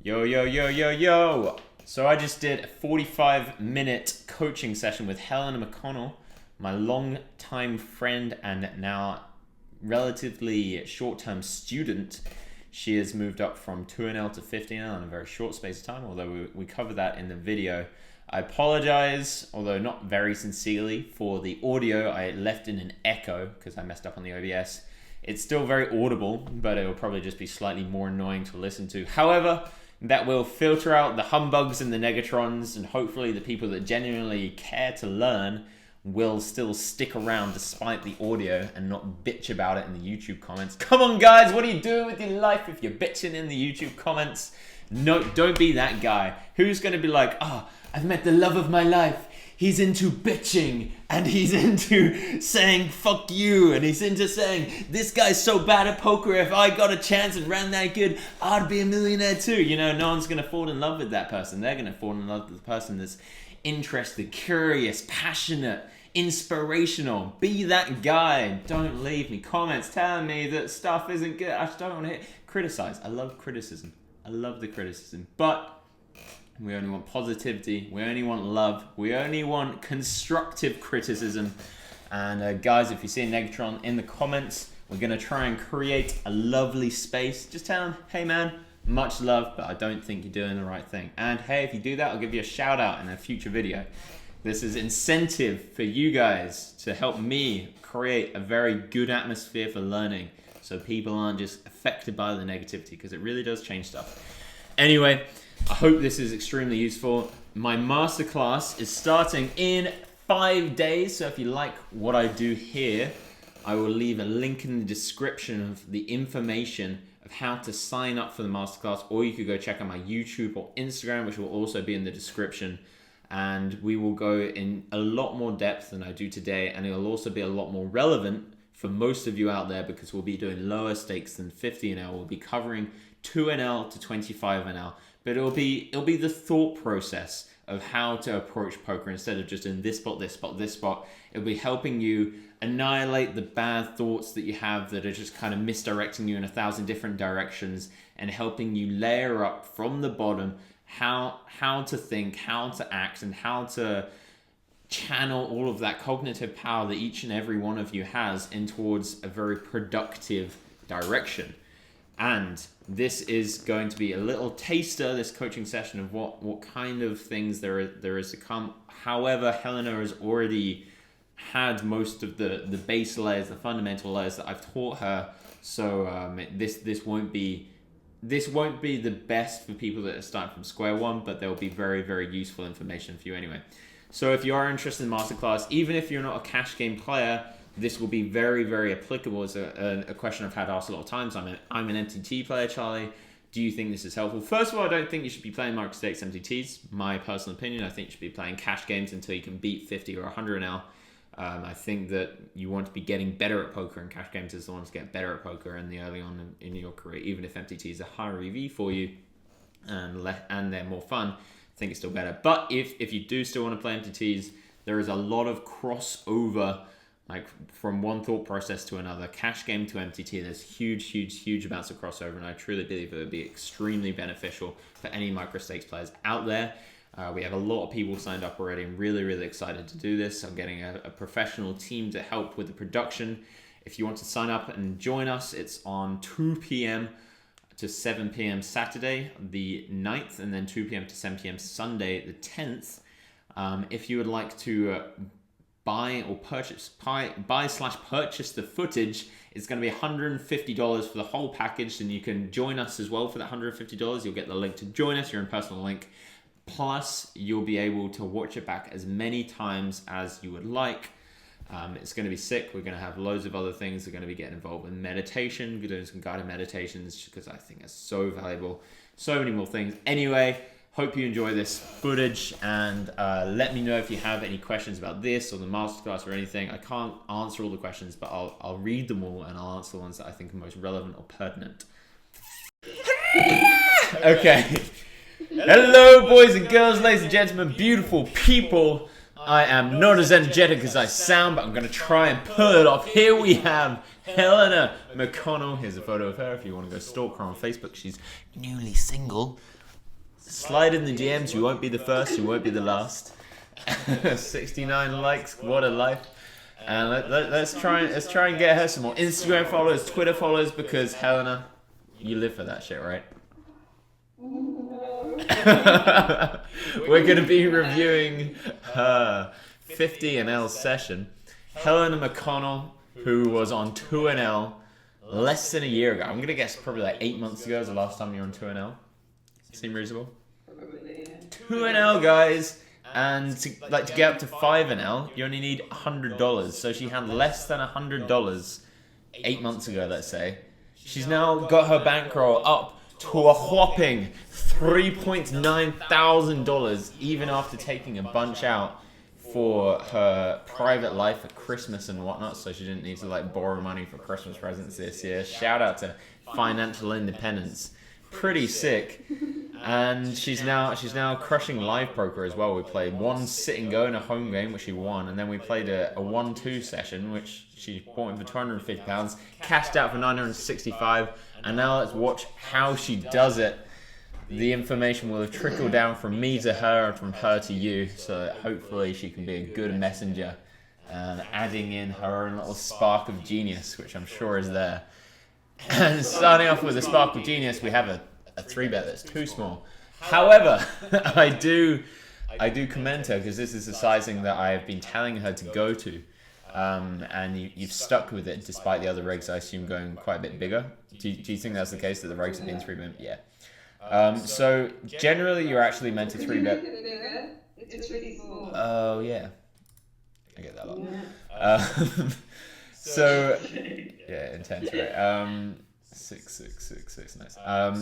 Yo, yo, yo, yo, yo. So I just did a 45-minute coaching session with Helena McConnell, my long-time friend and now relatively short-term student. She has moved up from 2NL to 15L in a very short space of time, although we covered that in the video. I apologize, although not very sincerely, for the audio. I left in an echo because I messed up on the OBS. It's still very audible, but it will probably just be slightly more annoying to listen to. However, that will filter out the humbugs and the negatrons, and hopefully the people that genuinely care to learn will still stick around despite the audio and not bitch about it in the YouTube comments. Come on, guys, what are you doing with your life if you're bitching in the YouTube comments? No, don't be that guy. Who's going to be like, I've met the love of my life. He's into bitching, and he's into saying fuck you, and he's into saying this guy's so bad at poker, if I got a chance and ran that good, I'd be a millionaire too. You know, no one's going to fall in love with that person. They're going to fall in love with the person that's interested, curious, passionate, inspirational. Be that guy. Don't leave me comments telling me that stuff isn't good. I just don't want to criticize. I love criticism. I love the criticism, but we only want positivity, we only want love, we only want constructive criticism. And guys, if you see a Negatron in the comments, we're going to try and create a lovely space. Just tell them, hey man, much love, but I don't think you're doing the right thing. And hey, if you do that, I'll give you a shout out in a future video. This is incentive for you guys to help me create a very good atmosphere for learning, so people aren't just affected by the negativity, because it really does change stuff. Anyway, I hope this is extremely useful. My masterclass is starting in 5 days, so if you like what I do here, I will leave a link in the description of the information of how to sign up for the masterclass, or you could go check out my YouTube or Instagram, which will also be in the description. And we will go in a lot more depth than I do today, and it will also be a lot more relevant for most of you out there, because we'll be doing lower stakes than 50NL. We'll be covering 2NL to 25NL. But it'll be the thought process of how to approach poker instead of just in this spot, this spot, this spot. It'll be helping you annihilate the bad thoughts that you have that are just kind of misdirecting you in 1,000 different directions, and helping you layer up from the bottom how to think, how to act, and how to channel all of that cognitive power that each and every one of you has in towards a very productive direction. And this is going to be a little taster, this coaching session, of what kind of things there is to come. However, Helena has already had most of the base layers, the fundamental layers that I've taught her. So this won't be the best for people that are starting from square one, but there will be very, very useful information for you anyway. So if you are interested in masterclass, even if you're not a cash game player, this will be very, very applicable. It's a question I've had asked a lot of times. I'm an MTT player, Charlie. Do you think this is helpful? First of all, I don't think you should be playing micro-stakes MTTs. My personal opinion, I think you should be playing cash games until you can beat 50 or 100 now. I think that you want to be getting better at poker, and cash games is the ones to get better at poker in the early on in your career. Even if MTT is a higher EV for you and they're more fun, I think it's still better. But if you do still want to play MTTs, there is a lot of crossover, like from one thought process to another. Cash game to MTT, there's huge amounts of crossover, and I truly believe it would be extremely beneficial for any micro stakes players out there. We have a lot of people signed up already. I'm really excited to do this. I'm getting a professional team to help with the production. If you want to sign up and join us, it's on 2 p.m. to 7 p.m. Saturday the 9th, and then 2 p.m. to 7 p.m. Sunday the 10th. If you would like to buy/purchase the footage, it's going to be $150 for the whole package, and you can join us as well for that $150. You'll get the link to join us, your own personal link. Plus, you'll be able to watch it back as many times as you would like. It's going to be sick. We're going to have loads of other things. We're going to be getting involved with meditation. We're doing some guided meditations because I think it's so valuable. So many more things. Anyway, hope you enjoy this footage, and let me know if you have any questions about this or the masterclass or anything. I can't answer all the questions, but I'll read them all, and I'll answer the ones that I think are most relevant or pertinent. Okay. Hello, boys and girls, ladies and gentlemen, beautiful people. I am not as energetic as I sound, but I'm going to try and pull it off. Here we have Helena McConnell. Here's a photo of her if you want to go stalk her on Facebook. She's newly single. slide in the DMs. You won't be the first. You won't be the last. 69 likes. What a life. And let's try and get her some more Instagram followers, Twitter followers, because Helena, you live for that shit, right? We're going to be reviewing her 50NL session. Helena McConnell, who was on 2NL less than a year ago. I'm going to guess probably like 8 months ago is the last time you were on 2NL. Seem reasonable? 2NL, guys. And to get up to 5NL, you only need $100. So she had less than $100 8 months ago, let's say. She's now got her bankroll up to a whopping $3.9 thousand, even after taking a bunch out for her private life at Christmas and whatnot, so she didn't need to like borrow money for Christmas presents this year. Shout out to financial independence. Pretty sick. And she's now crushing live poker as well. We played one sit and go in a home game, which she won, and then we played a 1-2 session, which she bought in for £250, cashed out for $965, and now let's watch how she does it. The information will have trickled down from me to her and from her to you, so that hopefully she can be a good messenger, adding in her own little spark of genius, which I'm sure is there. And starting off with a spark of genius, we have a 3-bet that's too small. However, I do commend her, because this is the sizing that I have been telling her to go to. And you've stuck with it despite the other regs, I assume, going quite a bit bigger. Do you think that's the case, that the regs have been 3-bet? Yeah. So generally you're actually meant to 3-bet. It's really small. Oh yeah, I get that a lot. So yeah, intense, right? 6, nice.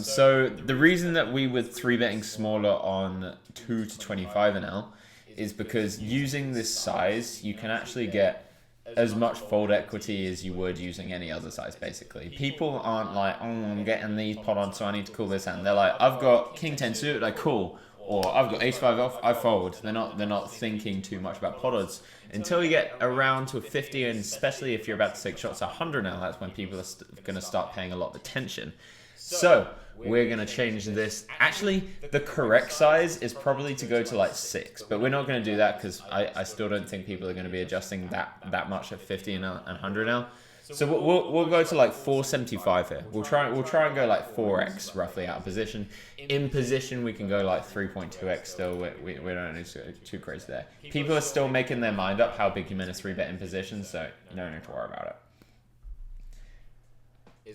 So the reason that we were 3-betting smaller on 2 to 25NL is because using this size, you can actually get as much fold equity as you would using any other size, basically. People aren't like, oh, I'm getting these pot odds, so I need to call this hand. They're like, I've got king 10 suited, I call, or I've got ace 5 off, I fold. They're not thinking too much about pot odds until you get around to a 50, and especially if you're about to take shots at 100 now, that's when people are going to start paying a lot of attention. So we're going to change this. Actually, the correct size is probably to go to like 6, but we're not going to do that because I still don't think people are going to be adjusting that much at 50 and 100 now. So we'll go to like 475 here. We'll try and go like 4x roughly out of position. In position, we can go like 3.2x still. We don't need to go too crazy there. People are still making their mind up how big you meant to 3-bet in position, so you don't need to worry about it.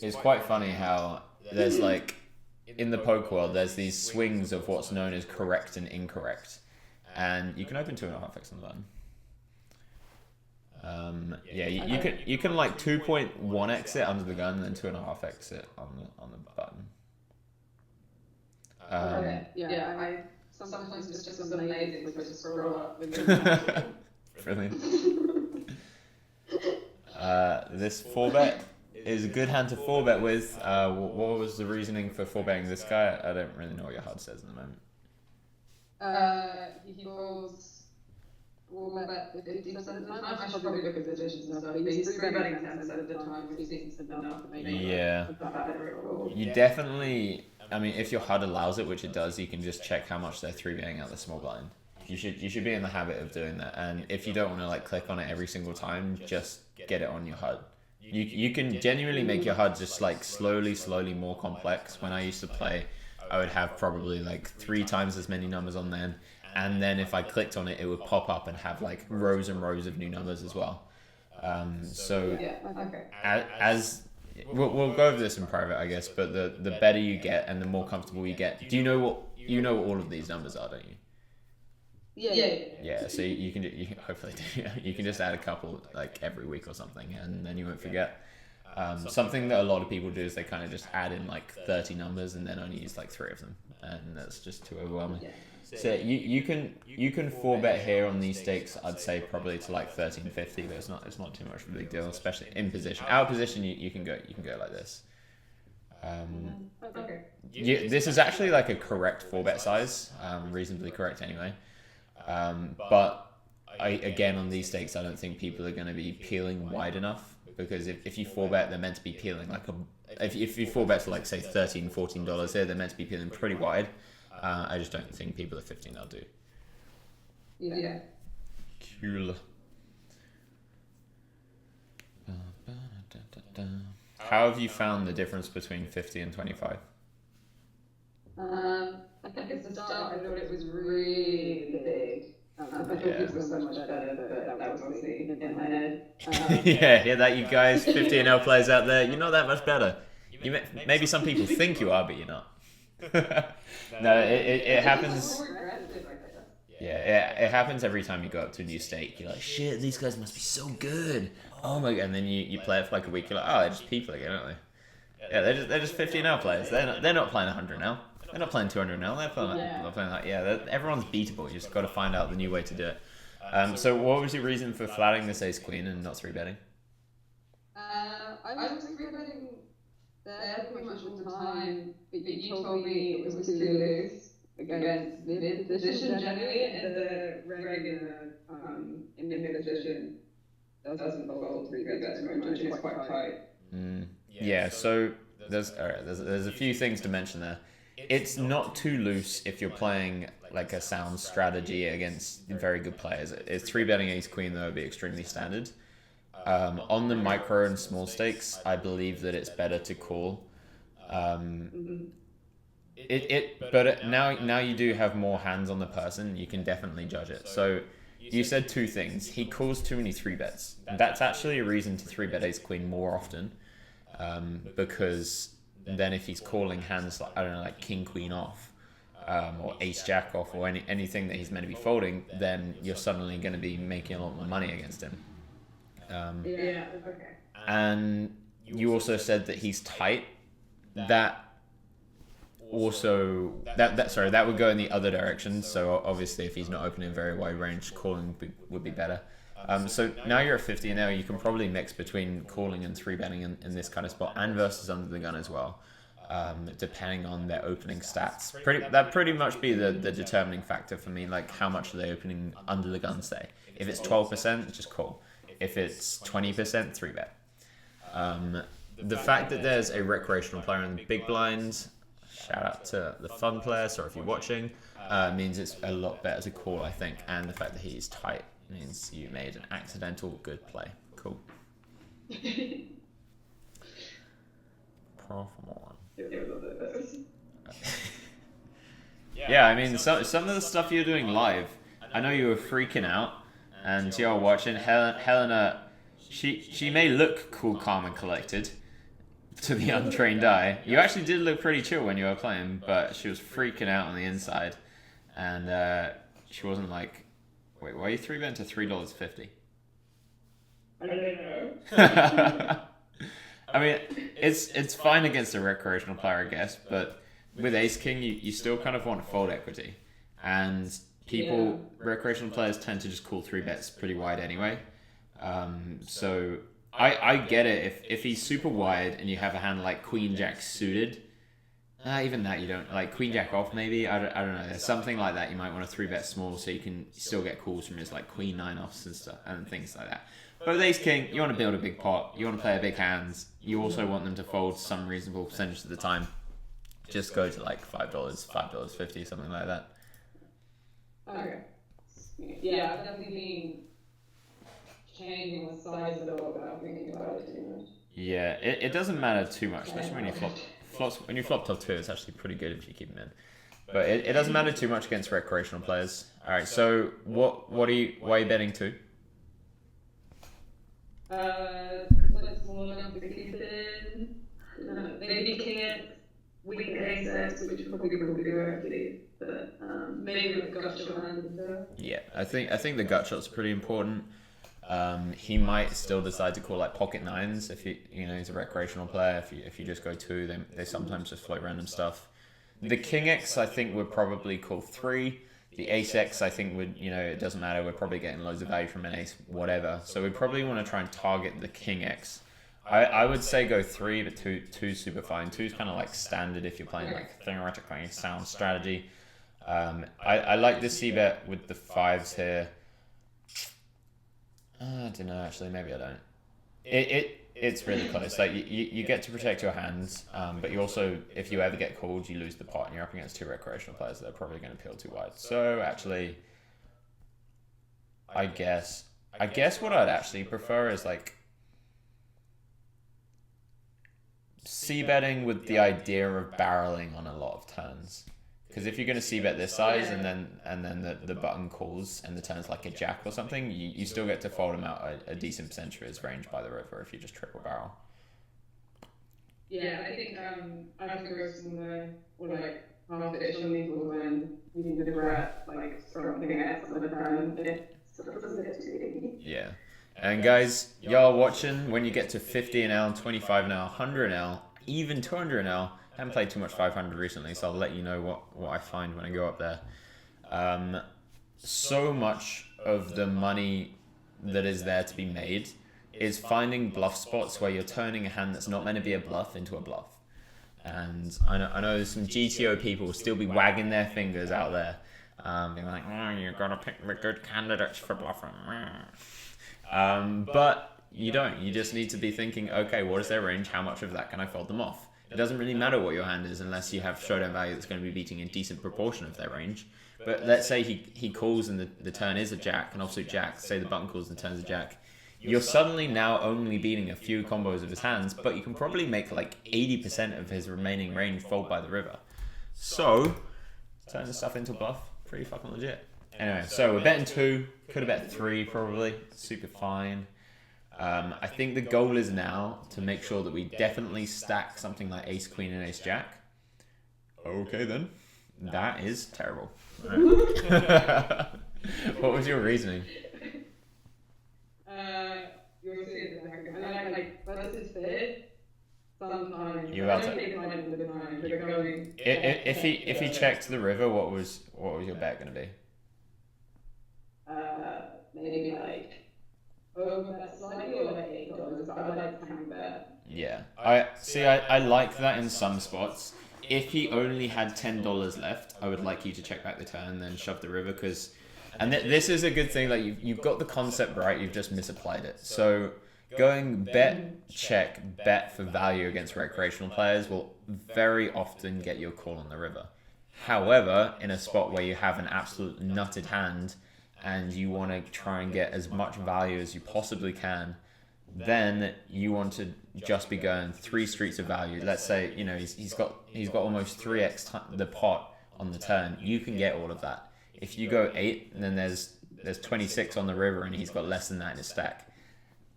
It's quite funny how there's like, in the poker world, there's these swings of what's known as correct and incorrect, and you can open 2.5x on the button. Yeah, you can like 2.1x it under the gun, and then 2.5x it on the button. Okay. Yeah, I sometimes just amazing with just scroll up with the Brilliant. This 4-bet is a good hand to 4-bet with. What was the reasoning for 4-betting this guy? I don't really know what your HUD says at the moment. He folds 4-bet 50% of the time. I should probably look at the positions now. He's 3-betting 10% of the time, which seems enough to make yeah. You definitely, I mean, if your HUD allows it, which it does, you can just check how much they're 3-betting out the small blind. You should be in the habit of doing that, and if you don't want to like click on it every single time, just get it on your HUD. You can genuinely make your HUD just like slowly more complex. When I used to play, I would have probably like 3 times as many numbers on them, and then if I clicked on it, it would pop up and have like rows and rows of new numbers as well. So as we'll go over this in private, I guess, but the better you get and the more comfortable you get. Do you know what all of these numbers are, don't you? Yeah. So you can hopefully you can just add a couple like every week or something, and then you won't forget. Something that a lot of people do is they kind of just add in like 30 numbers and then only use like 3 of them, and that's just too overwhelming. So you can 4-bet here on these stakes. I'd say probably to like 1350, but it's not too much of a big deal, especially in position. Out of position, you can go like this. This is actually like a correct 4-bet size, reasonably correct anyway. But again, on these stakes, I don't think people are going to be peeling wide enough, because if you 4-bet, they're meant to be peeling like if you 4-bet to like say $13-14 here, they're meant to be peeling pretty wide. I just don't think people at 15 will do. Yeah. Cool. How have you found the difference between 50 and 25? I think at the start I thought it was really big. I thought people were so much better, but that was obviously in my head. Yeah, that you guys, 50 and L players out there, you're not that much better. Maybe some people think you are, but you're not. No, it happens. Yeah, it happens every time you go up to a new state. You're like, shit, these guys must be so good. Oh my god, and then you play it for like a week. You're like, oh, they're just people again, aren't they? Yeah, they're just 50 and L players. They're not playing 100 now. They're not playing 200 now. They're playing like everyone's beatable. You just got to find out the new way to do it. So what was your reason for flatting this ace queen and not 3-betting? I was 3-betting there pretty much all the time, but you told me it was too loose against mid position generally, and the regular in mid position doesn't fold 3-bets very much. It's quite tight. Yeah. So there's a few things to mention there. It's not too loose if you're playing like a sound strategy against very good players. It's 3-betting ace queen though would be extremely standard. On the micro and small stakes, I believe that it's better to call. But now you do have more hands on the person. You can definitely judge it. So you said two things. He calls too many 3-bets. That's actually a reason to 3-bet ace queen more often, because then if he's calling hands like, I don't know, like king queen off, or ace jack off, or anything that he's meant to be folding, then you're suddenly going to be making a lot more money against him. Okay. And you also said that he's tight. That also that would go in the other direction. So obviously, if he's not opening very wide range, calling would be better. So now you're at 50, and now you can probably mix between calling and 3-betting in this kind of spot, and versus under the gun as well, depending on their opening stats. That pretty much be the determining factor for me. Like how much are they opening under the gun? Say if it's 12%, just call. If it's 20%, 3-bet. The fact that there's a recreational player in the big blind, shout out to the fun player, sorry if you're watching, means it's a lot better to call, I think. And the fact that he's tight means you made an accidental good play. Cool. Yeah, I mean, some of the stuff you're doing live, I know you were freaking out, and you're watching. Helena, she may look cool, calm, and collected to the untrained eye. You actually did look pretty chill when you were playing, but she was freaking out on the inside, and she wasn't like, wait, why are you 3-betting to $3.50? I don't know. I mean, it's fine against a recreational player, I guess, but with ace king, you still kind of want fold equity, and recreational players tend to just call 3-bets pretty wide anyway. So I get it if he's super wide and you have a hand like queen jack suited. Even that you don't like queen jack off maybe. I don't know. There's something like that you might want to 3-bet small so you can still get calls from his like queen 9 offs and stuff and things like that. But with ace king, you want to build a big pot. You want to play a big hands. You also want them to fold some reasonable percentage of the time. Just go to like $5, $5.50, something like that. Okay. Yeah, I've definitely been changing the size of the board without thinking about it too much. Yeah, it doesn't matter too much, especially when you flop top 2. It's actually pretty good if you keep them in. But it doesn't matter too much against recreational players. All right, so why are you betting to? Like small enough to keep it in. Maybe king X, weak ace X, which probably will be actually, but maybe with gut shot hand and stuff. Yeah, I think the gut shot's pretty important. He might still decide to call like pocket 9s if he's a recreational player. If you just go 2, they sometimes just float random stuff. The king X I think would probably call 3. The ace X I think would, it doesn't matter. We're probably getting loads of value from an ace, whatever. So we probably want to try and target the king X. I would say go 3, but 2's super fine. 2's kind of like standard if you're playing like theoretically sound strategy. I like the c-bet with the 5s here. I don't know, actually, maybe I don't. it's really close. Like you get to protect your hands, but you also, if you ever get called, you lose the pot, and you're up against two recreational players that are probably going to peel too wide. So actually, I guess what I'd actually prefer is like c-betting with the idea of barreling on a lot of turns. Because if you're going to c-bet this size and then the button calls and the turn's like a jack or something, you still get to fold him out a decent percentage of his range by the river if you just triple barrel. Yeah, I think I have to go somewhere or like half fish on these was when you need the rat like something else on the turn. Yeah. And guys, y'all watching, when you get to 50 an L, 25 an L, 100 an L, even 200 an L, I haven't played too much 500 recently, so I'll let you know what I find when I go up there. So much of the money that is there to be made is finding bluff spots where you're turning a hand that's not meant to be a bluff into a bluff. And I know some GTO people will still be wagging their fingers out there, being like, oh, you've got to pick the good candidates for bluffing. But you don't. You just need to be thinking, okay, what is their range? How much of that can I fold them off? It doesn't really matter what your hand is unless you have showdown value that's going to be beating a decent proportion of their range. But let's say he calls and the turn is a jack, an offsuit jack. Say the button calls and the turn's a jack. You're suddenly now only beating a few combos of his hands, but you can probably make like 80% of his remaining range fold by the river. So, turn the stuff into a bluff. Pretty fucking legit. Anyway, so we're betting 2. Could have bet 3 probably. Super fine. I think the goal is now to make sure that we definitely stack something like ace queen and ace jack. Okay then. That is terrible. Right. What was your reasoning? You're saying like versus fit. Sometimes You about I don't to... take the money all the time. But going. If he checked the river, what was your bet going to be? Maybe like over slightly or like $8. But I like tank bet. Yeah, I like that in some spots. If he only had $10 left, I would like you to check back the turn and then shove the river, because, and this is a good thing. Like you've got the concept right, you've just misapplied it. So going bet, check, bet for value against recreational players will very often get you a call on the river. However, in a spot where you have an absolute nutted hand and you want to try and get as much value as you possibly can, then you want to just be going 3 streets of value. Let's say, you know, he's got almost 3x the pot on the turn. You can get all of that. If you go 8, and then there's 26 on the river and he's got less than that in his stack.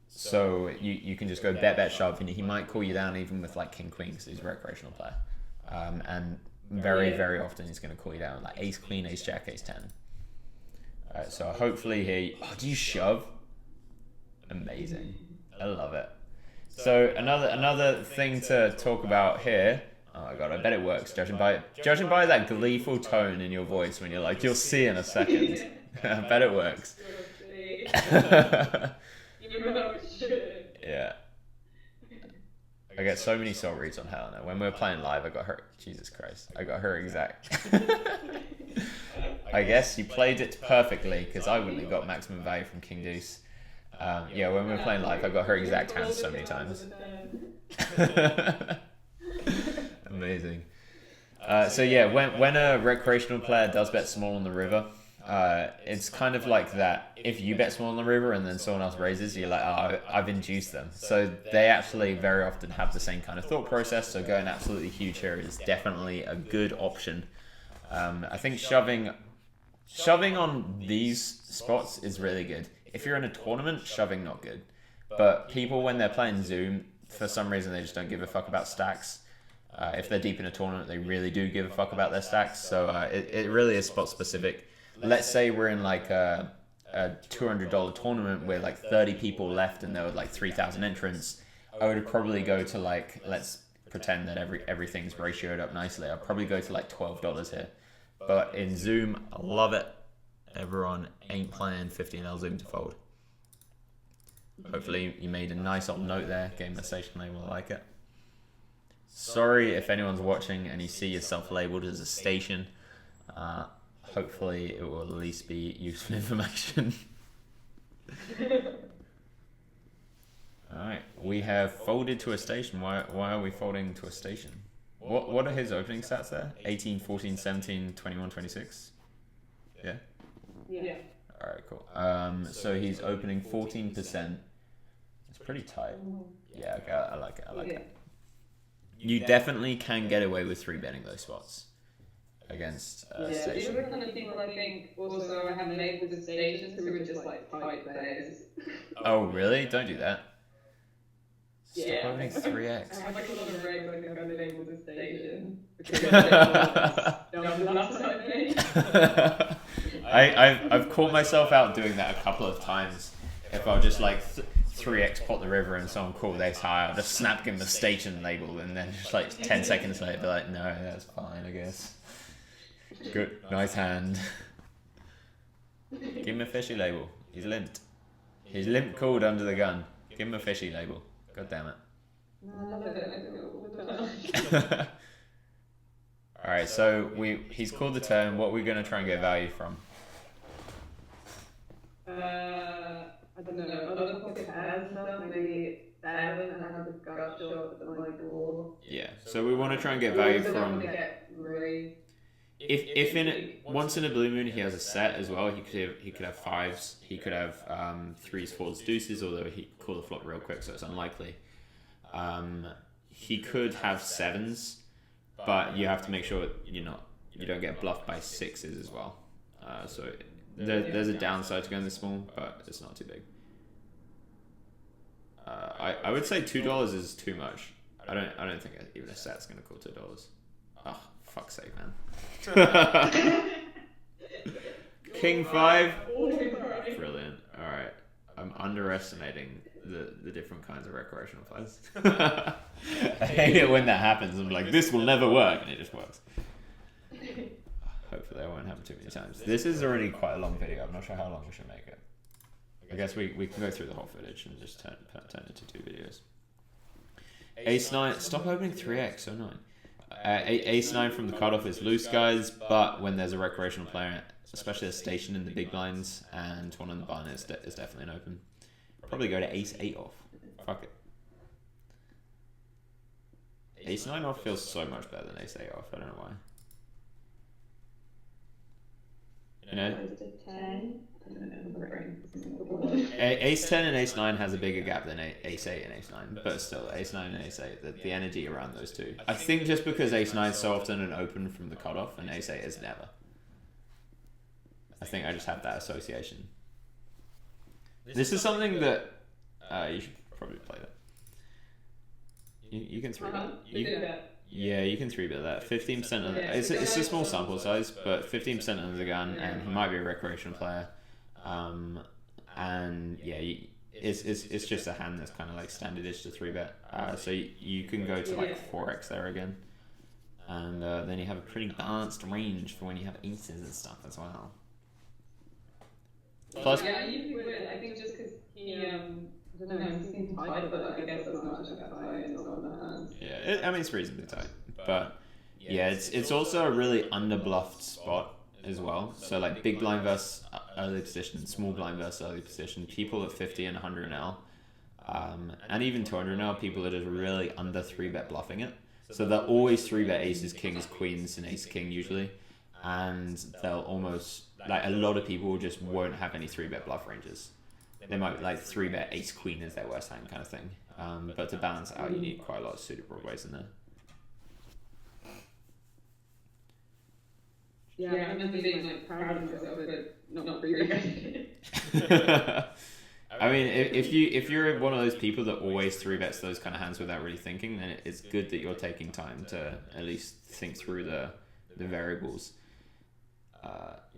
So you can just go bet, shove, and he might call you down even with like king, queen, because he's a recreational player. And very, very often he's going to call you down like ace, queen, ace, jack, ace, 10. So hopefully do you shove? Amazing. I love it. So another thing to talk about here. Oh my god, I bet it works. Judging by that gleeful tone in your voice when you're like, you'll see in a second. I bet it works. Yeah. I get so many soul reads on Helena. When we were playing live, I got her. Jesus Christ, I got her exact. I guess you played it perfectly because I wouldn't have got maximum value from King Deuce. Yeah, when we were playing live, I got her exact hands so many times. Amazing. So yeah, when a recreational player does bet small on the river, it's kind of like that. If you bet small on the river and then someone else raises, you're like, oh, I've induced them. So they actually very often have the same kind of thought process. So going absolutely huge here is definitely a good option. I think shoving on these spots is really good. If you're in a tournament, shoving not good. But people, when they're playing Zoom, for some reason they just don't give a fuck about stacks. If they're deep in a tournament, they really do give a fuck about their stacks. So it really is spot specific. Let's say we're in like a $200 tournament with like 30 people left and there were like 3,000 entrants. I would probably go to like, let's pretend that everything's ratioed up nicely. I'd probably go to like $12 here. But in Zoom, I love it. Everyone ain't playing 15L Zoom to fold. Hopefully you made a nice old note there. Game the station label, I like it. Sorry if anyone's watching and you see yourself labeled as a station. Hopefully it will at least be useful information. Alright, we have folded to a station. Why are we folding to a station? What are his opening stats there? 18, 14, 17, 21, 26? Yeah? Yeah. Alright, cool. So he's opening 14%. It's pretty tight. Yeah, okay, I like it. I like it. You definitely can get away with 3-betting those spots against These station. are the kind of people I think also have labeled as stations who are just like tight players. Oh, really? Don't do that. Stop Yeah. opening 3x. I have like a lot of regs I think I'm labeled as station. Because I've caught myself out doing that a couple of times. If I'll just like 3x pot the river and someone called ace high, I'll just snap him the station label and then just like 10 seconds later be like, no, that's fine, I guess. Good, nice hand. Give him a fishy label. He's limped. He's limp called under the gun. Give him a fishy label. God damn it. Alright, so he's called the turn. What are we going to try and get value from? I don't know, other pocket pairs and stuff, maybe 7 and I have a gut shot that might draw. Yeah, so we want to try and get value from... If once in a blue moon he has a set as well, he could have 5s, he could have 3s, 4s, deuces, although he could call the flop real quick, so it's unlikely. He could have 7s, but you have to make sure you don't get bluffed by 6s as well. So there's a downside to going this small, but it's not too big. I would say $2 is too much. I don't think even a set's gonna call $2. Oh, fuck's sake, man. King 5. Brilliant. All right, I'm underestimating the different kinds of recreational players. I hate it when that happens. I'm like, this will never work, and it just works. Hopefully, that won't happen too many times. This is already quite a long video. I'm not sure how long we should make it. I guess we can go through the whole footage and just turn it into 2 videos. Ace 9. Stop opening 3x. So annoying. Ace 9 from the cutoff is loose, guys, but when there's a recreational player, especially a station in the big blinds and one on the button, is definitely an open. Probably go to ace 8 off. Fuck it. Ace 9 off feels so much better than ace 8 off. I don't know why. You know? Ace 10 and ace 9 has a bigger gap than ace 8 and ace 9, but still, ace 9 and ace 8, the energy around those two. I think just because ace 9 is so often an open from the cutoff and ace 8 is never. I think I just have that association. This is something that you should probably play that. You can 3-bet. Yeah, you can 3-bet that. 15% of the... It's a small sample size, but 15% of the gun, and he might be a recreational player. And yeah, it's just a hand that's kind of like standard-ish to 3-bet. So you can go to like 4x there again. And then you have a pretty balanced range for when you have aces and stuff as well. Plus, yeah, you would. I think just because he, I don't know, he seems tight, but I guess that's not much of a fight. It's not on the hands. Yeah, I mean it's reasonably tight, but yeah, it's also a really underbluffed spot as well. So like big blind versus early position, small blind versus early position. People at 50 and 100 L, and even 200 L, people are just really under 3-bet bluffing it. So they'll always 3-bet aces, kings, queens, and ace king usually, and they'll almost like a lot of people just won't have any 3-bet bluff ranges. They might like 3-bet ace queen as their worst hand kind of thing. But to balance out, you need quite a lot of suited broadways in there. Yeah, I remember being like proud of myself, but not really. I mean, if you're one of those people that always 3-bets those kind of hands without really thinking, then it's good that you're taking time to at least think through the variables.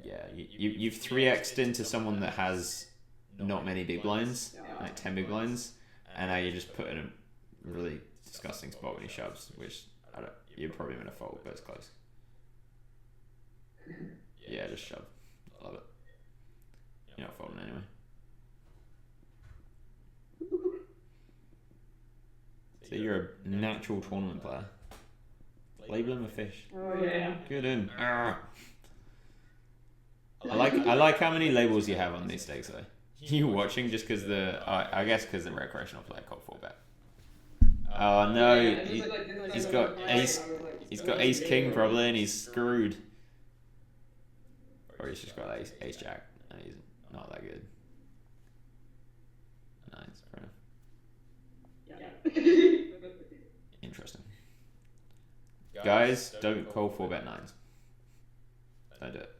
Yeah, you've 3x'd into someone that has not many big blinds, like 10 big blinds, and now you're just put in a really disgusting spot when he shoves, which you're probably gonna fold, but it's close. Yeah, just shove. I love it. You're not folding anyway. So you're a natural tournament player. Label him a fish. Oh yeah. Good in. I like how many labels you have on these stakes though. You watching just because I guess because the recreational player called for bet. Oh no, he's got ace king probably, and he's screwed. Or he's just got ace jack, and he's not that good. Nice, fair enough. Yeah. Interesting. Guys, don't call 4-bet 9s. Don't do it.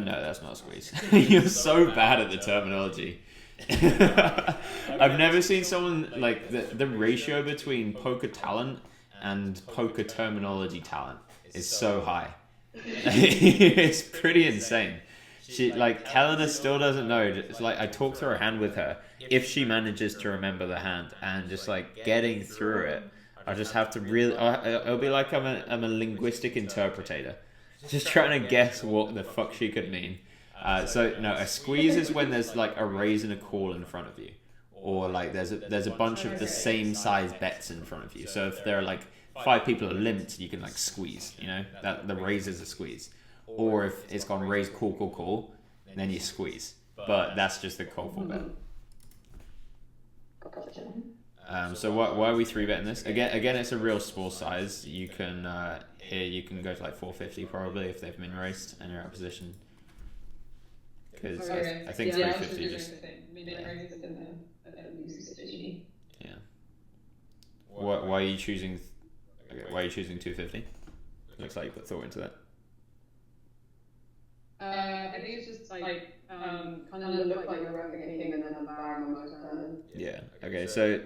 No, that's not a squeeze. You're so bad at the terminology. I've never seen someone like the ratio between poker talent and poker terminology talent is so high. It's pretty insane. She like Helena still doesn't know. It's like I talk through her hand with her. If she manages to remember the hand and just like getting through it, I just have to really. It'll be like I'm a linguistic interpreter, just trying to guess what the fuck she could mean. So no, a squeeze is when there's like a raise and a call in front of you, or like there's a bunch of the same size bets in front of you. So if there are like 5 people are limped, you can like squeeze. You know that the raise is a squeeze. Or if it's gone raise call, then you squeeze. But that's just the call for bet. So why are we 3-betting this? Again, it's a real small size. You can here you can go to like 450 probably if they've min raced and you're out of position. Because I think 350 just yeah. Why are you choosing? Okay, why are you choosing 250? Looks like you put thought into that. I think it's just like kind of look like you're wrapping anything and then a barrel on most turn. Yeah. Okay. So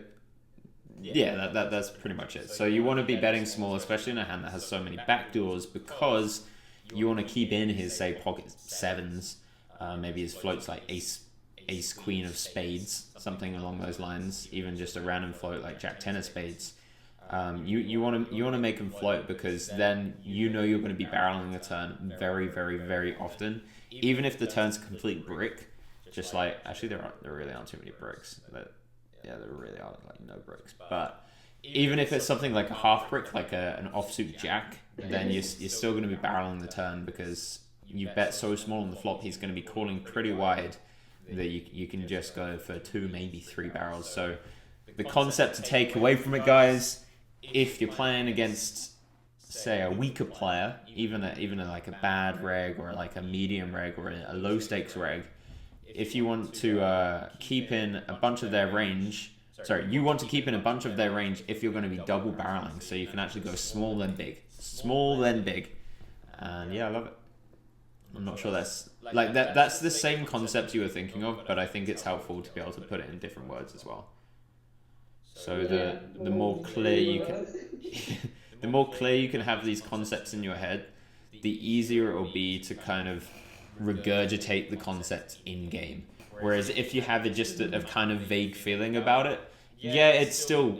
yeah, that's pretty much it. So you want to be betting small, especially in a hand that has so many backdoors, because you want to keep in his say pocket 7s, maybe his floats like ace queen of spades, something along those lines. Even just a random float like jack 10 of spades. You want to make them float because then you know you're going to be barreling the turn very, very, very often. Even if the turn's a complete brick, just like actually there really aren't too many bricks. But yeah, there really are like no bricks. But even if it's something like a half brick, like an offsuit jack, then you're still going to be barreling the turn because you bet so small on the flop. He's going to be calling pretty wide that you can just go for 2, maybe 3 barrels. So the concept to take away from it, guys. If you're playing against, say, a weaker player, even like a bad reg or like a medium reg or a low stakes reg, if you want to keep in a bunch of their range, you want to keep in a bunch of their range if you're going to be double barreling, so you can actually go small then big, and yeah, I love it. I'm not sure that's like that. That's the same concept you were thinking of, but I think it's helpful to be able to put it in different words as well. So the more clear you can, the more clear you can have these concepts in your head, the easier it will be to kind of regurgitate the concept in game. Whereas if you have just a kind of vague feeling about it, yeah, it still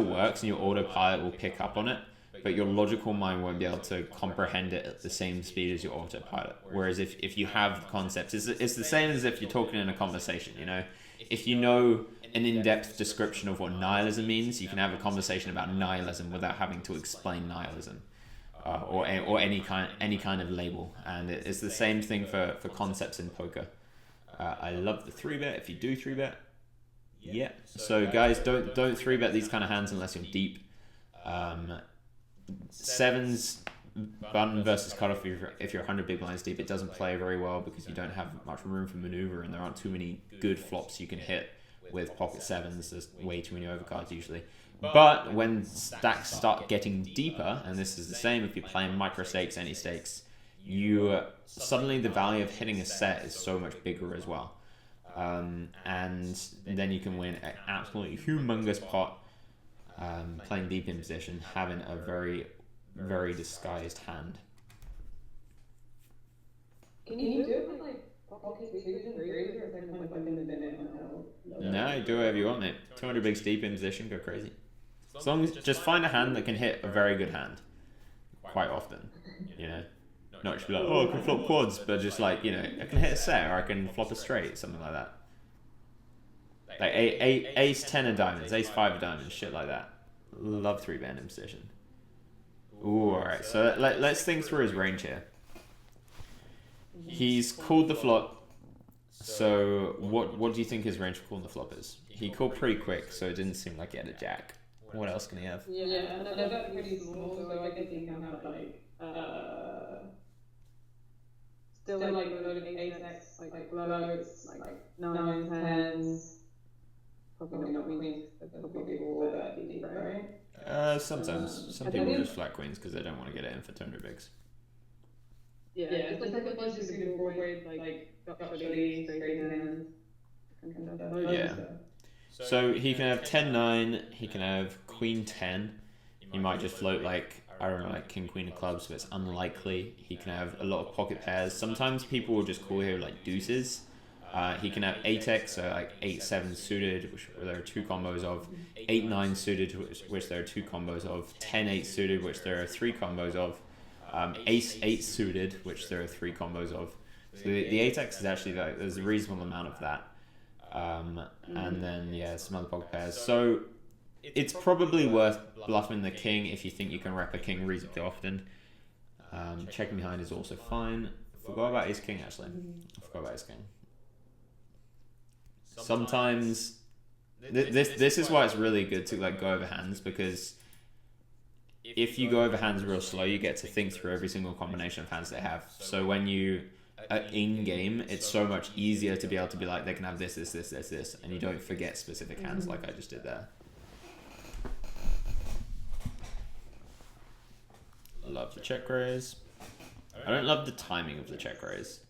works and your autopilot will pick up on it, but your logical mind won't be able to comprehend it at the same speed as your autopilot. Whereas if you have the concepts, it's the same as if you're talking in a conversation. You know, if you know an in-depth description of what nihilism means, you can have a conversation about nihilism without having to explain nihilism, or any kind of label. And it's the same thing for concepts in poker. I love the 3-bet. If you do 3-bet, yeah. So guys, don't 3-bet these kind of hands unless you're deep. 7s button versus cutoff. If you're 100 big blinds deep, it doesn't play very well because you don't have much room for maneuver, and there aren't too many good flops you can hit with pocket 7s. There's way too many overcards usually. But when stacks start getting deeper, and this is the same if you're playing micro stakes, any stakes, suddenly the value of hitting a set is so much bigger as well. And then you can win an absolutely humongous pot playing deep in position, having a very, very disguised hand. Can you do it with like pocket 2s and 3s, or is that kind of like in the limit on how? No, do whatever you want, mate. 200 bigs deep in position, go crazy. As long as just find a hand that can hit a very good hand quite often, you know. Not just be like, oh, I can flop quads, but just like, you know, I can hit a set or I can flop a straight, something like that. Like ace 10 of diamonds, ace 5 of diamonds, shit like that. Love 3-band in position. Ooh, alright. So let's think through his range here. He's called the flop. So what do you think his range for calling the flop is? He called pretty quick, so it didn't seem like he had a jack. What else can he have? Yeah, and I got pretty small, so I guess he can have like still like loaded ace-x, like floats, like nines, tens. Probably not queens. Probably all that deep, right? Sometimes some people just flat queens because they don't want to get it in for 200 bigs. Yeah, it's like a bunch of good avoid like gut shotty, straight hands. Yeah. So he can have 10-9, he can have queen 10. He might just float like, I don't know, like king queen of clubs, but it's unlikely. He can have a lot of pocket pairs. Sometimes people will just call here like deuces. He can have 8x, so like 8-7 suited, which there are 2 combos of, 8-9 suited, which there are 2 combos of, 10-8 suited, which there are 3 combos of, ace-8 suited, which there are 3 combos of. So the 8x is actually like, there's a reasonable amount of that. And then, yeah, some other pocket pairs. So it's probably worth bluffing the king if you think you can rep a king reasonably often. Checking behind is also fine. Forgot about ace king, actually. I forgot about ace king. Sometimes this is why it's really good to like go over hands, because if you go over hands real slow, you get to think through every single combination of hands they have. So when you in game, it's so much easier to be able to be like, they can have this, and you don't forget specific hands like I just did there. Love the check raise. I don't love the timing of the check raise.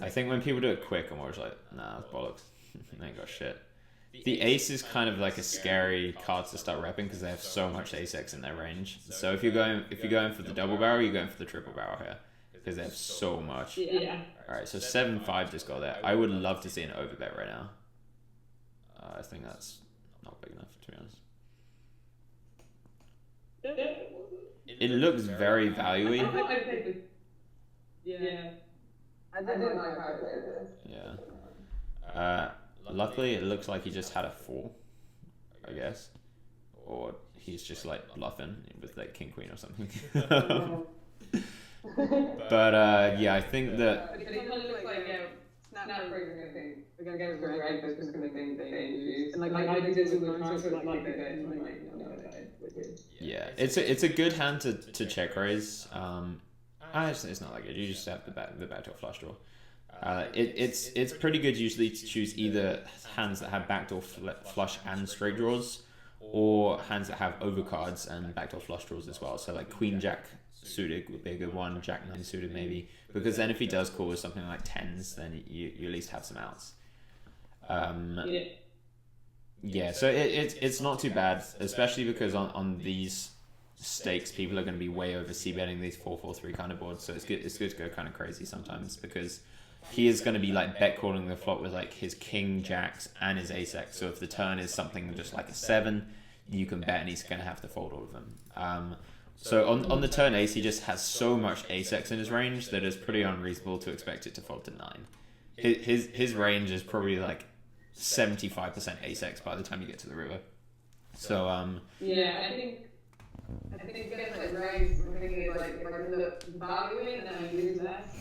I think when people do it quick, I'm always like, nah, it's bollocks. They ain't got shit. The ace is kind of like a scary card to start repping because they have so much ace-x in their range. So if you're going for the double barrel, you're going for the triple barrel here because they have so much. Yeah. All right, so 7-5 just got there. I would love to see an overbet right now. I think that's not big enough, to be honest. It looks very value-y. Yeah. I didn't like how I played this. Yeah. Luckily, it looks like he just had a 4, I guess. Or he's just like bluffing with like king queen or something. But yeah, I think that. But it kind of looks like, snap break is gonna think. We're gonna get it right, but it's gonna think they introduce. And like I do this all the time, so like that, and like no, yeah, it's a good hand to check raise. It's not that good. You just have the backdoor flush draw. It's pretty good usually to choose either hands that have backdoor flush and straight draws, or hands that have overcards and backdoor flush draws as well. So like queen jack suited would be a good one, jack 9 suited maybe, because then if he does call with something like 10s, then you at least have some outs. Yeah, so it's not too bad, especially because on these stakes people are going to be way over c-betting these 4-4-3 kind of boards, so it's good to go kind of crazy sometimes because he is going to be like bet calling the flop with like his king jacks and his ace-x. So if the turn is something just like a 7, you can bet and he's going to have to fold all of them. So on the turn ace, he just has so much ace-x in his range that it's pretty unreasonable to expect it to fold to 9. His range is probably like 75% ace-x by the time you get to the river. So yeah, I think it's like raise. I think it's like if I can look value it and then I lose less.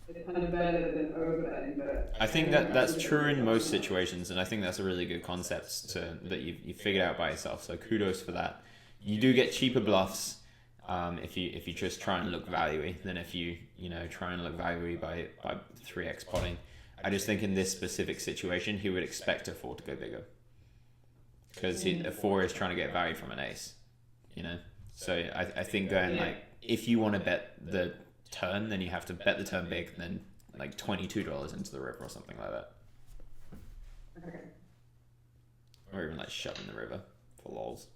It's kind of better than overbetting, but I think that's true in most situations, and I think that's a really good concept that you figured out by yourself. So kudos for that. You do get cheaper bluffs if you just try and look value-y than if you try and look value-y by 3x potting. I just think in this specific situation he would expect a 4 to go bigger because a 4 is trying to get value from an ace, So I think going like if you want to bet the turn, then you have to bet the turn big, then like $22 into the river or something like that. Okay. Or even like shove in the river for lols.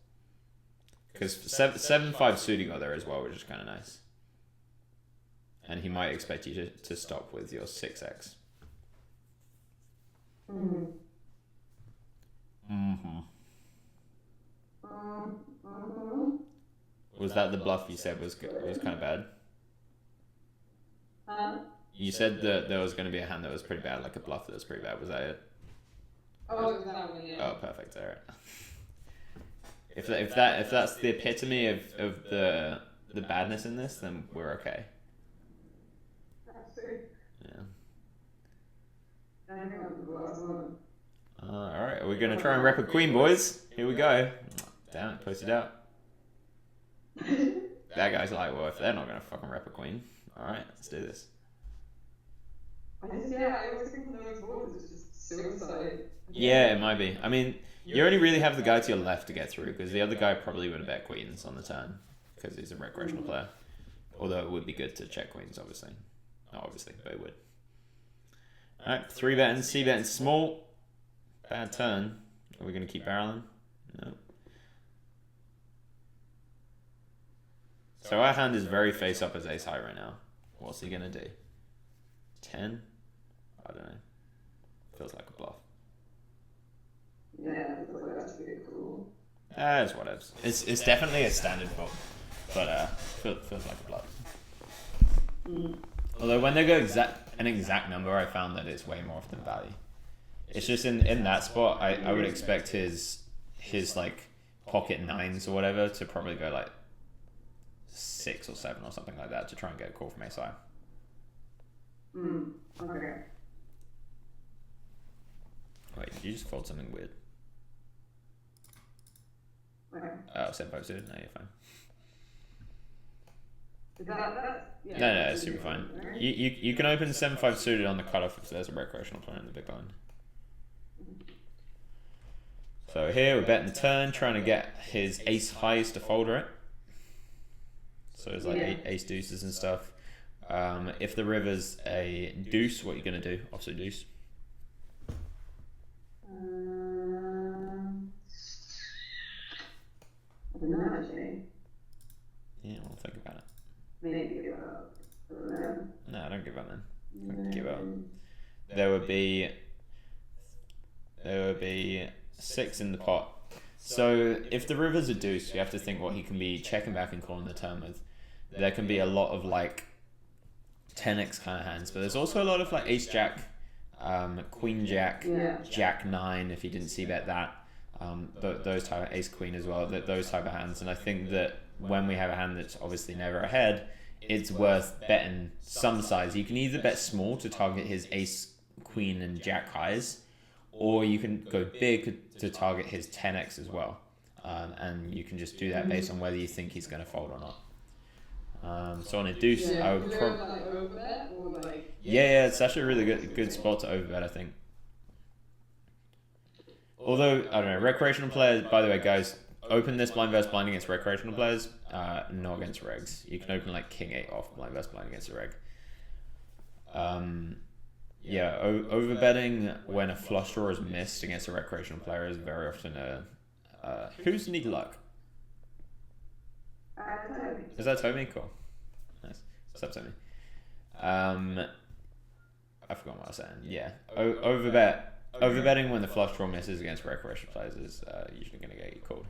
Because 7-5 suited got there as well, which is kind of nice. And he might expect you to stop with your 6x. Was that the bluff you said was kind of bad? You said that there was going to be a hand that was pretty bad, like a bluff that was pretty bad. Was that it? Oh, it was that one, yeah. Oh, perfect. All right. If that's the epitome of the badness in this, then we're okay. That's it. Yeah. I think that was the last one. All right. Are we gonna try and rep a queen, boys? Here we go. Damn it, posted out. That guy's like, well, if they're not gonna fucking rep a queen, all right, let's do this. I always think of those boards as just suicide. Yeah, it might be. I mean, you only really have the guy to your left to get through, because the other guy probably would have bet queens on the turn, because he's a recreational player. Although it would be good to check queens, obviously. Not obviously, but it would. Alright, 3-betting, c-betting small. Bad turn. Are we going to keep barreling? No. So our hand is very face up as ace high right now. What's he going to do? 10? I don't know. Feels like a bluff. Yeah, that's pretty cool. It's whatever. It's definitely a standard fault, but feels like a bluff. Although when they go an exact number, I found that it's way more often value. It's just in that spot, I would expect his like pocket nines or whatever to probably go like 6 or 7 or something like that to try and get a call from ace high. Okay. Wait, did you just fold something weird? Okay. Oh, 7-5 suited? No, you're fine. Is that yeah, No, it's super fine. Right? You can open 7-5 suited on the cutoff if there's a recreational player in the big blind. So here we're betting the turn, trying to get his ace highs to fold, right? So it's like ace deuces and stuff. If the river's a deuce, what are you going to do? Also deuce. I don't know, actually. Yeah, well, think about it. Maybe give up. I don't know. No, I don't give up, man. Don't give up. There would be 6 in the pot. So if the river's a deuce, you have to think what he can be checking back and calling the turn with. There can be a lot of like 10x kind of hands, but there's also a lot of like ace jack, queen jack, jack 9 if he didn't see bet that. Those type of ace queen as well, those type of hands. And I think that when we have a hand that's obviously never ahead, it's worth betting some size. You can either bet small to target his ace queen and jack highs, or you can go big to target his 10x as well. And you can just do that based on whether you think he's going to fold or not. So on a deuce, I would probably... Yeah, it's actually a really good spot to overbet, I think. Although, I don't know, recreational players, by the way, guys, open this blind versus blind against recreational players, not against regs. You can open like king 8 off blind versus blind against a reg. Yeah, overbetting when a flush draw is missed against a recreational player is very often who's need luck? Is that Toby? Cool. Nice. What's up, Toby? I forgot what I was saying. Yeah. Overbetting when the flush draw misses against recreational players is usually going to get you called.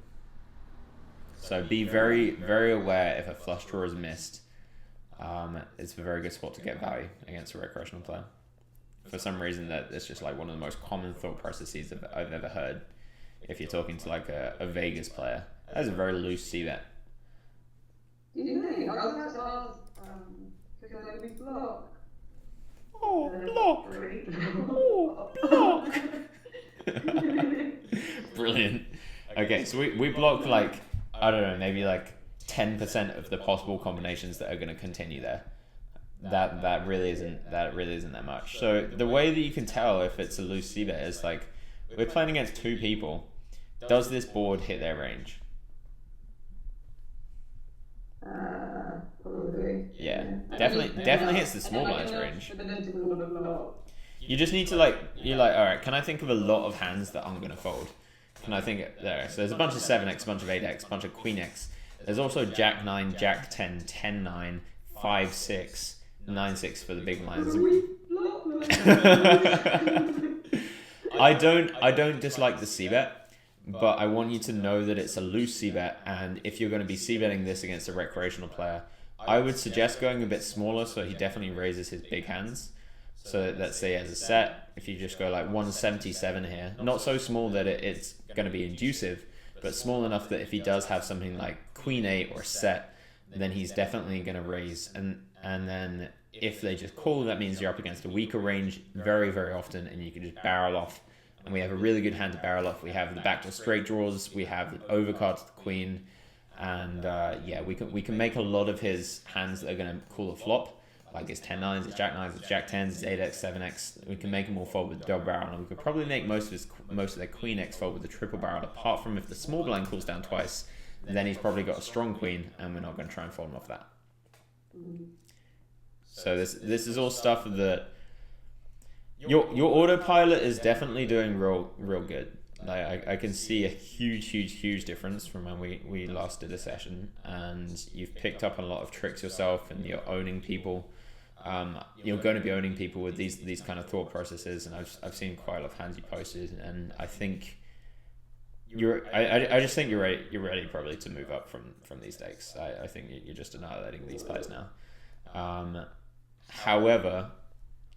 So be very, very aware if a flush draw is missed. It's a very good spot to get value against a recreational player. For some reason, that it's just like one of the most common thought processes I've ever heard. If you're talking to like a Vegas player, that's a very loose c-bet. Do you think? I was about to ask, because I would block. Oh, block! Oh, block! Brilliant. Okay, so we block like, I don't know, maybe like 10% of the possible combinations that are going to continue there. That really isn't that much. So the way that you can tell if it's a loose c-bet is like, we're playing against 2 people. Does this board hit their range? Probably. Yeah, definitely hits the small blinds range. You just need to you're like, all right, can I think of a lot of hands that I'm gonna fold? Can I think there? So there's a bunch of 7x, a bunch of 8x, a bunch of queen x. There's also jack 9, jack 10, 10 9, 5 6, 9 6 for the big blinds. I don't dislike the c-bet, but I want you to know that it's a loose c-bet, and if you're going to be c-betting this against a recreational player, I would suggest going a bit smaller so he definitely raises his big hands. So let's say as a set, if you just go like 177 here, not so small that it's going to be inducive, but small enough that if he does have something like queen 8 or set, then he's definitely going to raise. And then if they just call, that means you're up against a weaker range very, very often, and you can just barrel off. And we have a really good hand to barrel off. We have the backdoor straight draws, we have the overcard to the queen, and yeah, we can make a lot of his hands that are going to call a flop, like his 10-9s, his jack-9s, his jack-10s, his 8x, 7x. We can make them all fold with the double barrel, and we could probably make most of their queen x fold with the triple barrel, apart from if the small blind calls down twice, then he's probably got a strong queen, and we're not going to try and fold him off that. So this is all stuff that your autopilot is definitely doing real good. Like I can see a huge difference from when we last did a session, and you've picked up a lot of tricks yourself, and you're owning people. You're going to be owning people with these kind of thought processes, and I've seen quite a lot of hands you posted, and I think I just think you're ready probably to move up from these stakes. I think you're just annihilating these players now. However,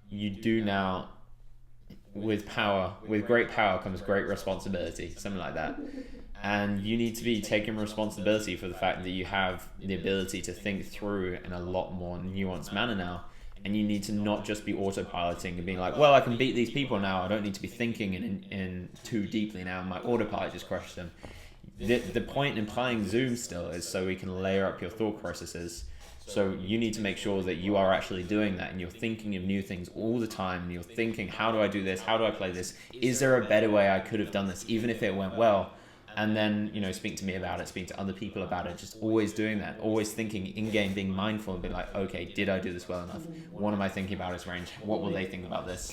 you do now, with great power comes great responsibility, something like that. And you need to be taking responsibility for the fact that you have the ability to think through in a lot more nuanced manner now. And you need to not just be autopiloting and being like, well, I can beat these people now. I don't need to be thinking in too deeply now. My autopilot just crushes them. The point in playing Zoom still is so we can layer up your thought processes. So you need to make sure that you are actually doing that, and you're thinking of new things all the time, and you're thinking, how do I do this? How do I play this? Is there a better way I could have done this, even if it went well? And then, speak to me about it, speak to other people about it, just always doing that, always thinking in-game, being mindful and be like, okay, did I do this well enough? What am I thinking about his range? What will they think about this?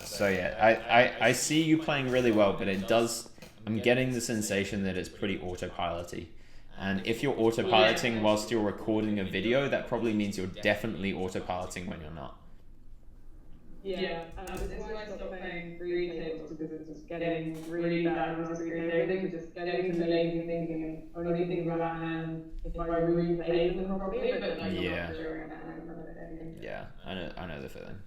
So yeah, I see you playing really well, but I'm getting the sensation that it's pretty autopilot-y. And if you're autopiloting whilst you're recording a video, that probably means you're definitely autopiloting when you're not. Yeah, this is why I stopped playing three tables, because it's just getting really bad with three tables, just getting to the lazy thinking and only thinking about hand if I replay them properly, but like yeah. not sure hand. Yeah, I know the feeling.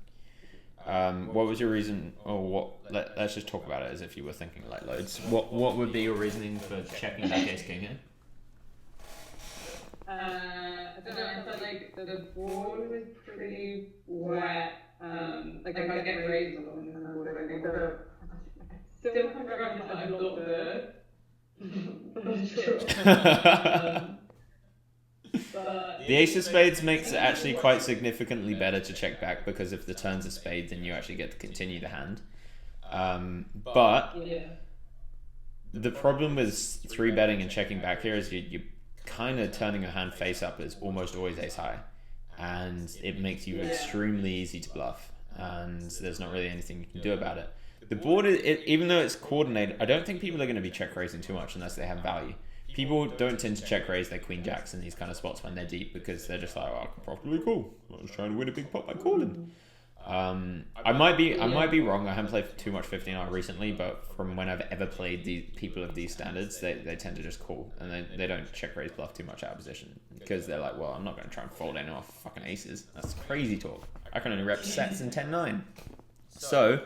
What was your reason, or what? Let's just talk about it as if you were thinking like loads. What would be your reasoning for checking back ace king here? I don't know, I felt like the board was pretty wet. Like I get raised a lot on the board, I think, but I still can't remember that I blocked the ace of spades makes it actually quite significantly better to check back, because if the turns are spades, then you actually get to continue the hand. But the problem with 3-betting and checking back here is you kind of turning your hand face up is almost always ace high, and it makes you extremely easy to bluff, and there's not really anything you can do about it. The board, even though it's coordinated, I don't think people are going to be check raising too much unless they have value. People don't tend to check raise their queen jacks in these kind of spots when they're deep, because they're just like, oh, I can probably call. I was trying to win a big pot by calling. I might be wrong. I haven't played too much 15R recently, but from when I've ever played the people of these standards, they tend to just call, and they don't check raise bluff too much out of position, because they're like, well, I'm not going to try and fold any off fucking aces. That's crazy talk. I can only rep sets in 10-9. So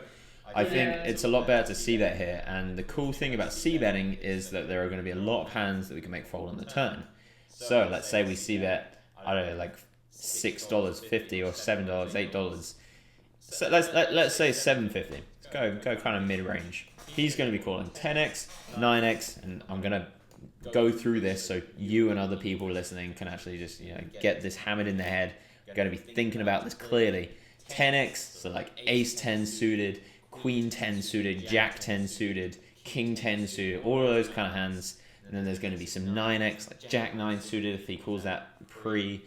I think it's a lot better to c-bet here, and the cool thing about c-betting is that there are going to be a lot of hands that we can make fold on the turn. So let's say we c-bet, I don't know, like $6.50 or $7, $8. So let's say $7.50. Let's go kind of mid-range. He's going to be calling 10x, 9x, and I'm going to go through this so you and other people listening can actually just get this hammered in their head. You're going to be thinking about this clearly. 10x, so like ace 10 suited, queen 10 suited, jack 10 suited, king 10 suited, all of those kind of hands. And then there's going to be some 9x, like jack 9 suited if he calls that pre.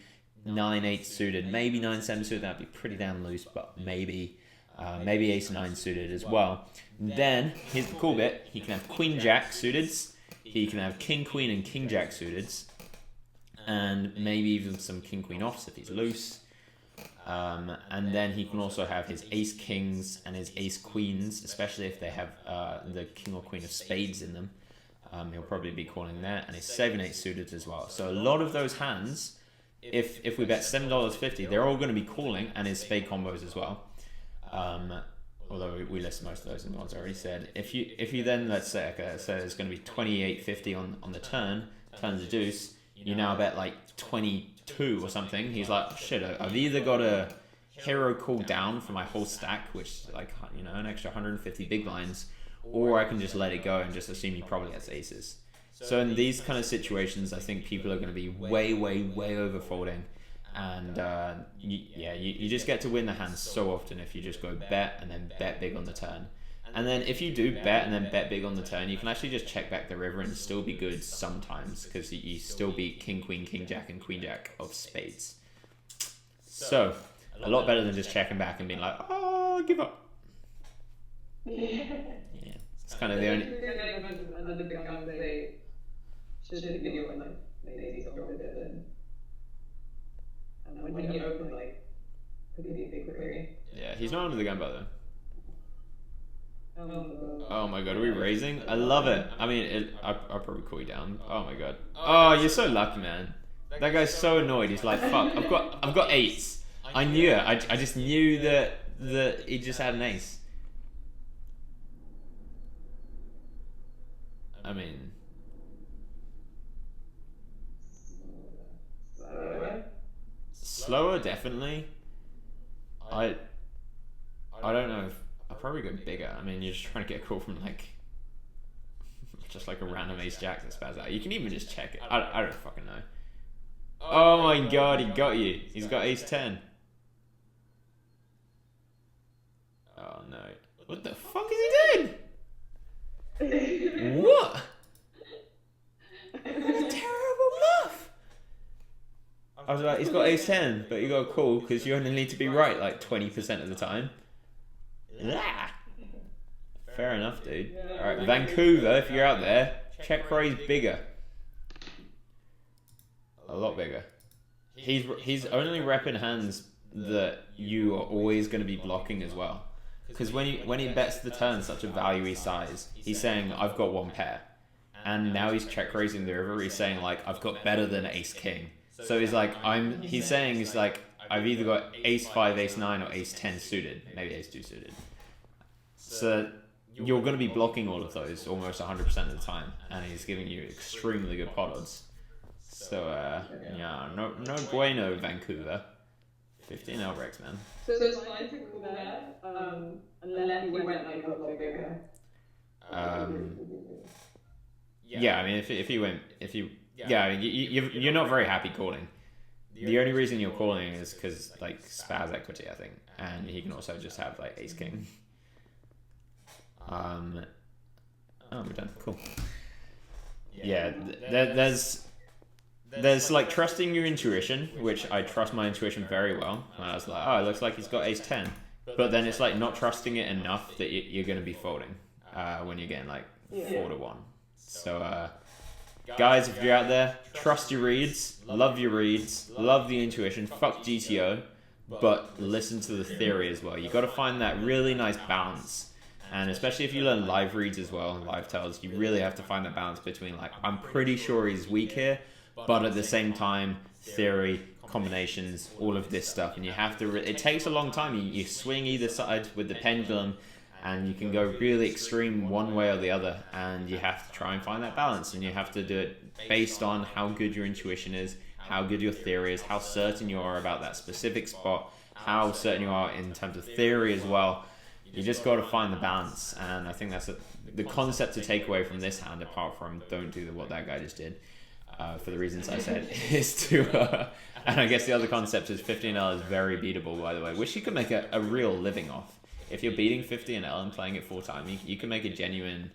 9-8 suited, maybe 9-7 suited. That'd be pretty damn loose, but maybe ace 9 suited as well. And then here's the cool bit: he can have queen jack suited, he can have king queen and king jack suited, and maybe even some king queen offs if he's loose. And then he can also have his ace kings and his ace queens, especially if they have the king or queen of spades in them. He'll probably be calling that, and his 7-8 suited as well. So a lot of those hands, if we bet $7.50, they're all going to be calling, and his spade combos as well. Although we list most of those in the ones I already said. If you then, let's say, okay, so it's going to be 28.50 on the turn the deuce, you now bet like 22 or something. He's like, shit, I've either got a hero call down for my whole stack, which is like, you know, an extra 150 big blinds, or I can just let it go and just assume he probably has aces. So in these kind of situations, I think people are going to be way over folding. And you just get to win the hand so often if you just go bet and then bet big on the turn. And then if you do bet and then bet big on the turn, you can actually just check back the river and still be good sometimes, because you still beat king, queen, king, jack, and queen, jack of spades. So, a lot better than just checking back and being like, oh, give up. Yeah, it's kind of the only... Another big guy they should be when like they sold it. And when you open, like, could be a big query. Yeah, he's not under the gun, by the way. Oh my god, are we raising? I love it. I mean, I'll probably call you down. Oh my god. Oh, you're so lucky, man. That guy's so annoyed. He's like, fuck, I've got eights. I knew it. I just knew that he just had an ace. I mean... Slower, definitely. I don't know if I'll probably go bigger. I mean, you're just trying to get a call from like just like a random ace jack that spaz out. You can even just check it. I don't fucking know. Oh my god, he got you. He's got ace 10. Oh no. What the fuck is he doing? What? Terrible bluff. I was like, he's got ace 10, but you got a call because you only need to be right like 20% of the time. Yeah. Fair enough, dude. Alright, Vancouver, if you're out there, check raise bigger. A lot bigger. He's only repping hands that you are always going to be blocking as well. Because when he bets the turn such a value size, he's saying, I've got one pair. And now he's check raising the river, he's saying like, I've got better than ace king. So he's like, he's saying, I've either got ace 5, ace 9, or ace 10 suited. Maybe ace 2 suited. So you're going to be blocking all of those almost 100% of the time. And he's giving you extremely good pot odds. So, yeah, no bueno, Vancouver. 15 L-Rex, man. So it's fine to call that, unless you went like a lot bigger. Yeah, I mean, I mean, you're not very happy calling. The only reason you're calling is because, like, spaz equity, I think. And he can also just have, like, ace king. Oh, we're done. Cool. Yeah, there's like trusting your intuition, which I trust my intuition very well. And I was like, oh, it looks like he's got ace 10. But then it's like not trusting it enough that you're going to be folding when you're getting like 4 to 1. So, guys, if you're out there, trust your reads, love the intuition, fuck GTO, but listen to the theory as well. You got to find that really nice balance. And especially if you learn live reads as well, live tells, you really have to find that balance between like, I'm pretty sure he's weak here, but at the same time, theory, combinations, all of this stuff. And you have to, it takes a long time. You swing either side with the pendulum and you can go really extreme one way or the other. And you have to try and find that balance. And you have to do it based on how good your intuition is, how good your theory is, how certain you are about that specific spot, how certain you are in terms of theory as well. You just got to find the balance, and I think that's the concept to take away from this hand, apart from don't do what that guy just did, for the reasons I said, is to, and I guess the other concept is 15L is very beatable, by the way. Wish you could make a real living off. If you're beating 15L and playing it full time, you can make a genuine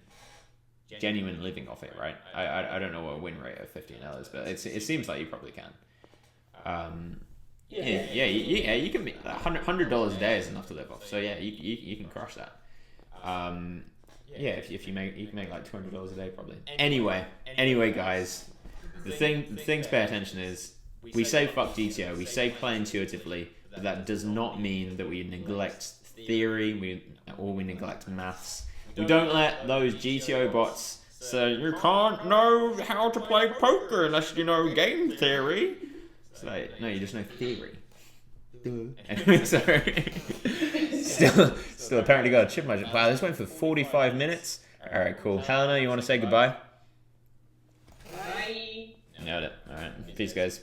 living off it, right? I don't know what a win rate of 15L is, but it seems like you probably can. Yeah, you can be $100 a day is enough to live off. So yeah, you can crush that. Yeah, if you can make like $200 a day probably. Anyway, guys, the thing to pay attention is we say fuck GTO, we say play intuitively, but that does not mean that we neglect theory, we neglect maths. We don't let those GTO bots say you can't know how to play poker unless you know game theory. It's like, no, you just know theory. Anyway, sorry. Still apparently got a chip in my chip. Wow, this went for 45 minutes. All right, cool. Helena, you want to say goodbye? Bye. Nailed it. All right. Peace, guys.